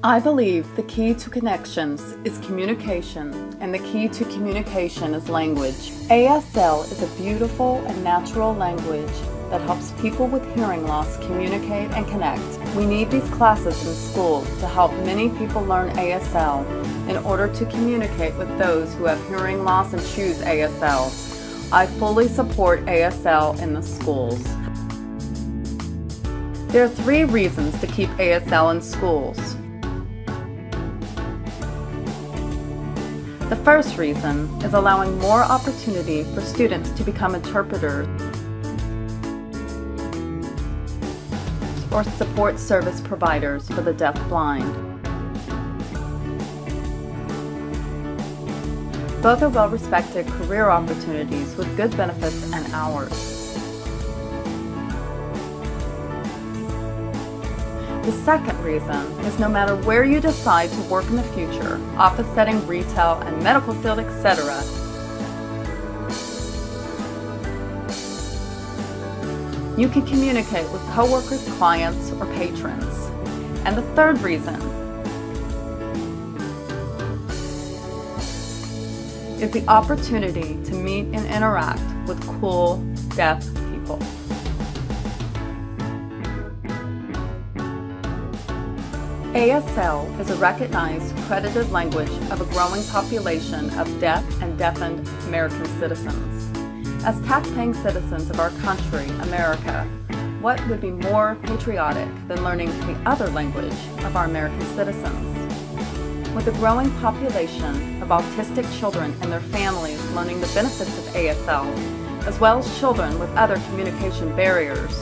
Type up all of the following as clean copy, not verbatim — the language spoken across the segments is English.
I believe the key to connections is communication, and the key to communication is language. ASL is a beautiful and natural language that helps people with hearing loss communicate and connect. We need these classes in school to help many people learn ASL in order to communicate with those who have hearing loss and choose ASL. I fully support ASL in the schools. There are 3 reasons to keep ASL in schools. The first reason is allowing more opportunity for students to become interpreters or support service providers for the deaf-blind. Both are well-respected career opportunities with good benefits and hours. The second reason is no matter where you decide to work in the future, office setting, retail, and medical field, etc., you can communicate with coworkers, clients, or patrons. And the third reason is the opportunity to meet and interact with cool, deaf people. ASL is a recognized, credited language of a growing population of deaf and deafened American citizens. As tax-paying citizens of our country, America, what would be more patriotic than learning the other language of our American citizens? With a growing population of autistic children and their families learning the benefits of ASL, as well as children with other communication barriers,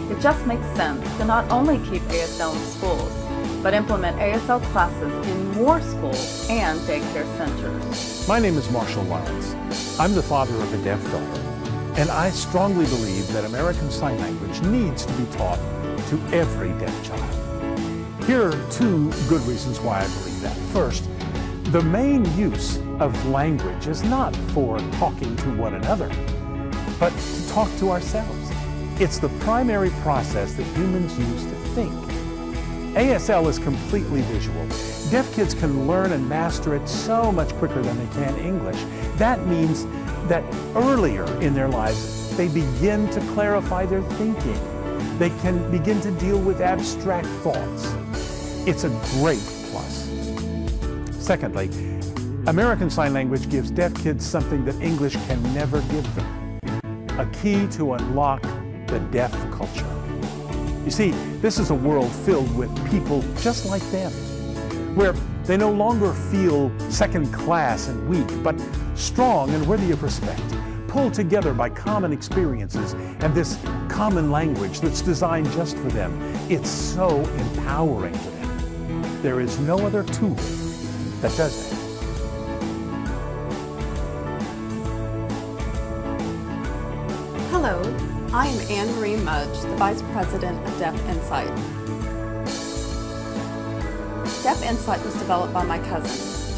it just makes sense to not only keep ASL in schools, but implement ASL classes in more schools and daycare centers. My name is Marshall Lawrence. I'm the father of a deaf daughter, and I strongly believe that American Sign Language needs to be taught to every deaf child. Here are 2 good reasons why I believe that. First, the main use of language is not for talking to one another, but to talk to ourselves. It's the primary process that humans use to think. ASL is completely visual. Deaf kids can learn and master it so much quicker than they can English. That means that earlier in their lives, they begin to clarify their thinking. They can begin to deal with abstract thoughts. It's a great plus. Secondly, American Sign Language gives deaf kids something that English can never give them: a key to unlock the deaf culture. You see, this is a world filled with people just like them, where they no longer feel second class and weak, but strong and worthy of respect, pulled together by common experiences and this common language that's designed just for them. It's so empowering to them. There is no other tool that does that. Hello, I am Anne Marie Mudge, the Vice President of Deaf Insight. Deaf Insight was developed by my cousin.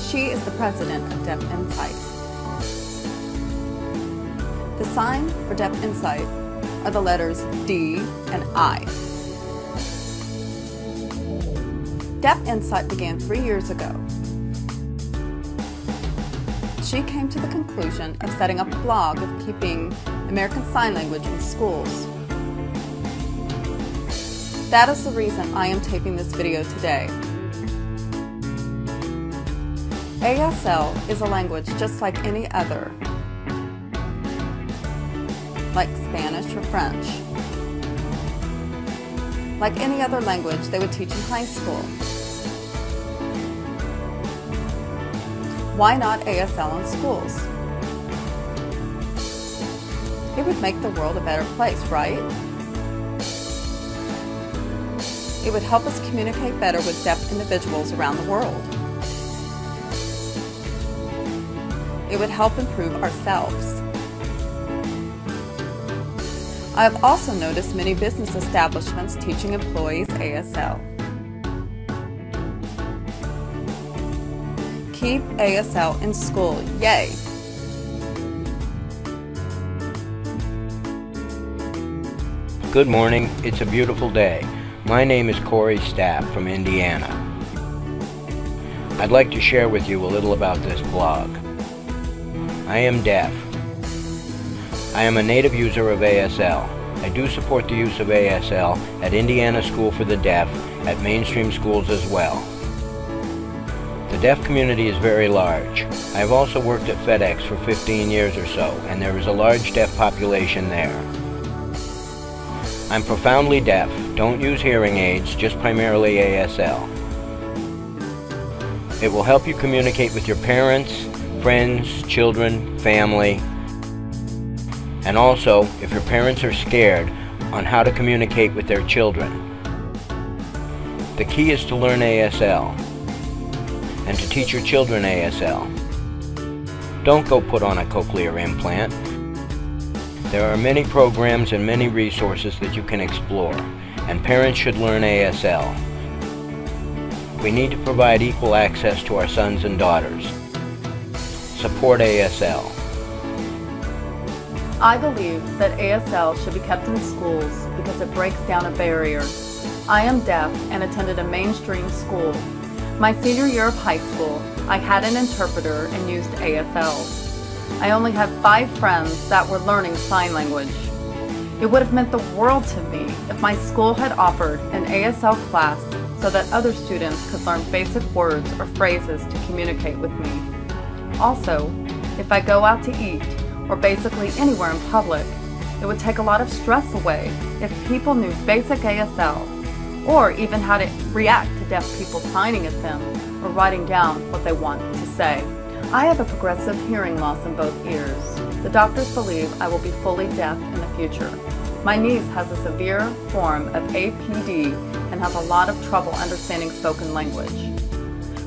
She is the President of Deaf Insight. The sign for Deaf Insight are the letters D and I. Deaf Insight began 3 years ago. She came to the conclusion of setting up a blog of keeping American Sign Language in schools. That is the reason I am taping this video today. ASL is a language just like any other, like Spanish or French, like any other language they would teach in high school. Why not ASL in schools? It would make the world a better place, right? It would help us communicate better with deaf individuals around the world. It would help improve ourselves. I have also noticed many business establishments teaching employees ASL. Keep ASL in school, yay! Good morning, it's a beautiful day. My name is Corey Stapp from Indiana. I'd like to share with you a little about this blog. I am deaf. I am a native user of ASL. I do support the use of ASL at Indiana School for the Deaf, at mainstream schools as well. The deaf community is very large. I have also worked at FedEx for 15 years or so, and there is a large deaf population there. I'm profoundly deaf, don't use hearing aids, just primarily ASL. It will help you communicate with your parents, friends, children, family, and also, if your parents are scared, on how to communicate with their children. The key is to learn ASL, and to teach your children ASL. Don't go put on a cochlear implant. There are many programs and many resources that you can explore, and parents should learn ASL. We need to provide equal access to our sons and daughters. Support ASL. I believe that ASL should be kept in schools because it breaks down a barrier. I am deaf and attended a mainstream school. My senior year of high school, I had an interpreter and used ASL. I only had 5 friends that were learning sign language. It would have meant the world to me if my school had offered an ASL class so that other students could learn basic words or phrases to communicate with me. Also, if I go out to eat, or basically anywhere in public, it would take a lot of stress away if people knew basic ASL, or even how to react to deaf people signing at them or writing down what they want to say. I have a progressive hearing loss in both ears. The doctors believe I will be fully deaf in the future. My niece has a severe form of APD and has a lot of trouble understanding spoken language.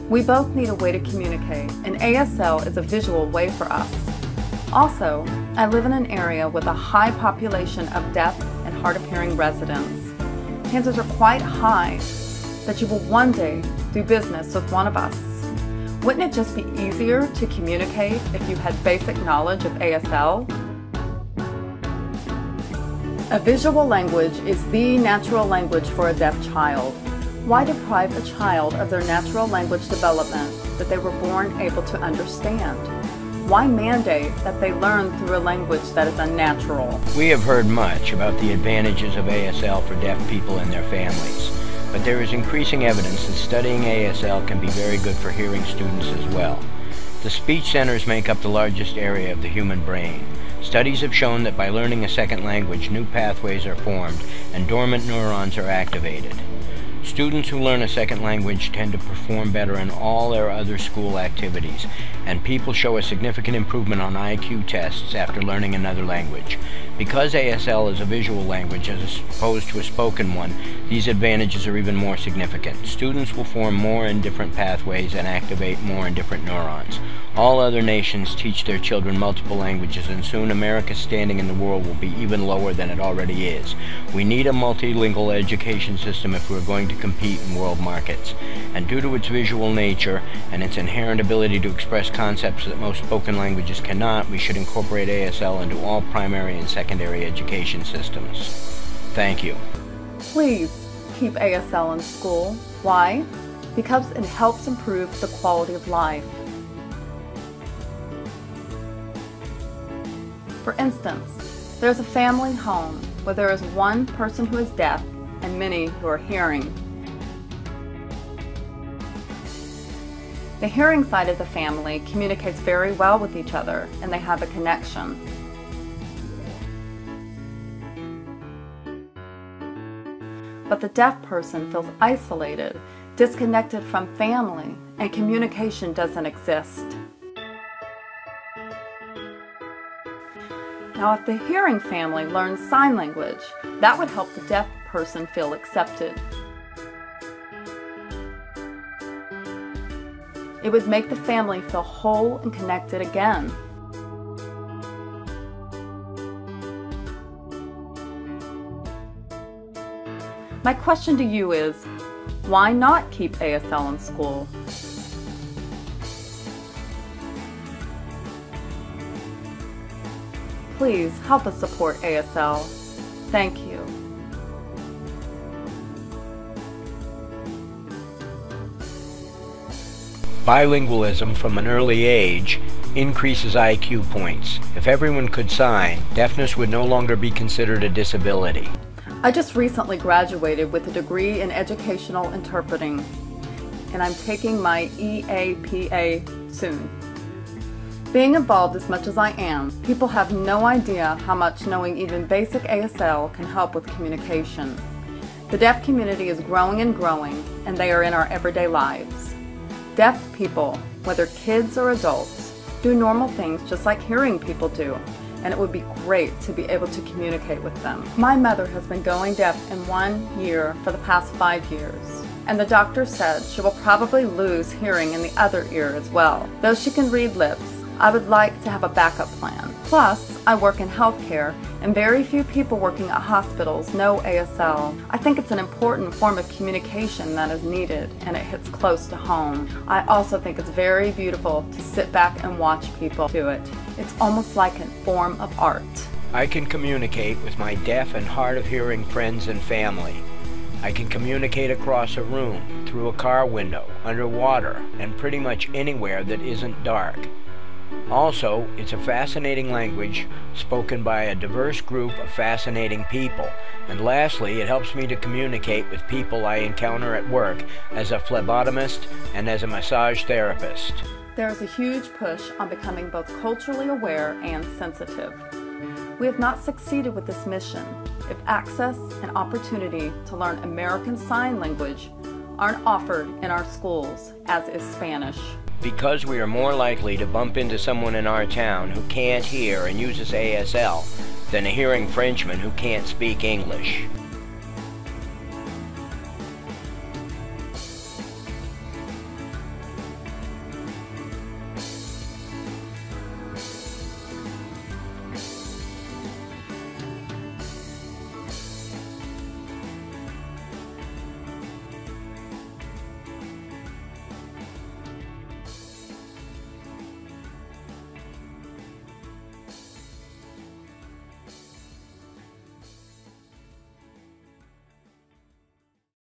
We both need a way to communicate, and ASL is a visual way for us. Also, I live in an area with a high population of deaf and hard of hearing residents. Chances are quite high that you will one day do business with one of us. Wouldn't it just be easier to communicate if you had basic knowledge of ASL? A visual language is the natural language for a deaf child. Why deprive a child of their natural language development that they were born able to understand? Why mandate that they learn through a language that is unnatural? We have heard much about the advantages of ASL for deaf people and their families, but there is increasing evidence that studying ASL can be very good for hearing students as well. The speech centers make up the largest area of the human brain. Studies have shown that by learning a second language, new pathways are formed and dormant neurons are activated. Students who learn a second language tend to perform better in all their other school activities, and people show a significant improvement on IQ tests after learning another language. Because ASL is a visual language as opposed to a spoken one, these advantages are even more significant. Students will form more in different pathways and activate more in different neurons. All other nations teach their children multiple languages, and soon America's standing in the world will be even lower than it already is. We need a multilingual education system if we're going to compete in world markets. And due to its visual nature and its inherent ability to express concepts that most spoken languages cannot, we should incorporate ASL into all primary and secondary education systems. Thank you. Please keep ASL in school. Why? Because it helps improve the quality of life. For instance, there's a family home where there is one person who is deaf and many who are hearing. The hearing side of the family communicates very well with each other, and they have a connection. But the deaf person feels isolated, disconnected from family, and communication doesn't exist. Now, if the hearing family learns sign language, that would help the deaf person feel accepted. It would make the family feel whole and connected again. My question to you is, why not keep ASL in school? Please help us support ASL. Thank you. Bilingualism from an early age increases IQ points. If everyone could sign, deafness would no longer be considered a disability. I just recently graduated with a degree in educational interpreting, and I'm taking my EAPA soon. Being involved as much as I am, people have no idea how much knowing even basic ASL can help with communication. The deaf community is growing and growing, and they are in our everyday lives. Deaf people, whether kids or adults, do normal things just like hearing people do, and it would be great to be able to communicate with them. My mother has been going deaf in 1 year for the past 5 years, and the doctor said she will probably lose hearing in the other ear as well. Though she can read lips, I would like to have a backup plan. Plus, I work in healthcare, and very few people working at hospitals know ASL. I think it's an important form of communication that is needed, and it hits close to home. I also think it's very beautiful to sit back and watch people do it. It's almost like a form of art. I can communicate with my deaf and hard of hearing friends and family. I can communicate across a room, through a car window, underwater, and pretty much anywhere that isn't dark. Also, it's a fascinating language spoken by a diverse group of fascinating people. And lastly, it helps me to communicate with people I encounter at work as a phlebotomist and as a massage therapist. There is a huge push on becoming both culturally aware and sensitive. We have not succeeded with this mission if access and opportunity to learn American Sign Language aren't offered in our schools, as is Spanish. Because we are more likely to bump into someone in our town who can't hear and uses ASL than a hearing Frenchman who can't speak English.